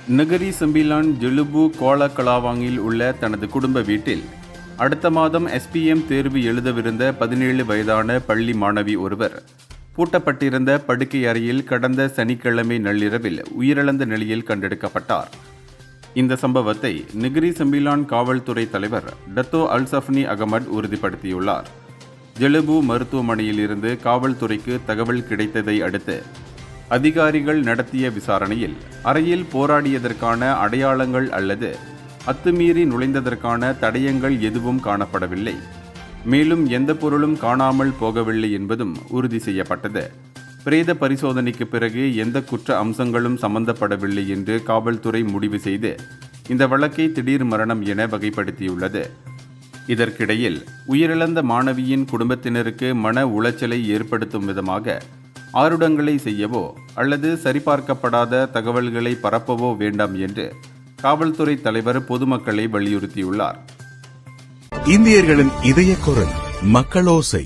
Nagari Sembilan Jelebu கோலகலாவாங்கில் உள்ள தனது குடும்ப வீட்டில் அடுத்த மாதம் SPM தேர்வு எழுதவிருந்த 17 வயதான பள்ளி மாணவி ஒருவர் பூட்டப்பட்டிருந்த படுக்கை அறையில் கடந்த சனிக்கிழமை நள்ளிரவில் உயிரிழந்த நிலையில் கண்டெடுக்கப்பட்டார். இந்த சம்பவத்தை நகரி சம்பிலான் காவல்துறை தலைவர் டத்தோ அல்சஃப்னி அகமட் உறுதிப்படுத்தியுள்ளார். ஜெலுபு மருத்துவமனையில் இருந்து காவல்துறைக்கு தகவல் கிடைத்ததை அடுத்து அதிகாரிகள் நடத்திய விசாரணையில் அறையில் போராடியதற்கான அடையாளங்கள் அல்லது அத்துமீறி நுழைந்ததற்கான தடயங்கள் எதுவும் காணப்படவில்லை. மேலும் எந்த பொருளும் காணாமல் போகவில்லை என்பதும் உறுதி செய்யப்பட்டது. பிரேத பரிசோதனைக்கு பிறகு எந்த குற்ற அம்சங்களும் சம்பந்தப்படவில்லை என்று காவல்துறை முடிவு செய்து இந்த வழக்கை திடீர் மரணம் என வகைப்படுத்தியுள்ளது. இதற்கிடையில் உயிரிழந்த மாணவியின் குடும்பத்தினருக்கு மன உளைச்சலை ஏற்படுத்தும் விதமாக ஆருடங்களை செய்யவோ அல்லது சரிபார்க்கப்படாத தகவல்களை பரப்பவோ வேண்டாம் என்று காவல்துறை தலைவர் பொதுமக்களை வலியுறுத்தியுள்ளார். இந்தியர்களின் இதய குரல் மக்களோசை.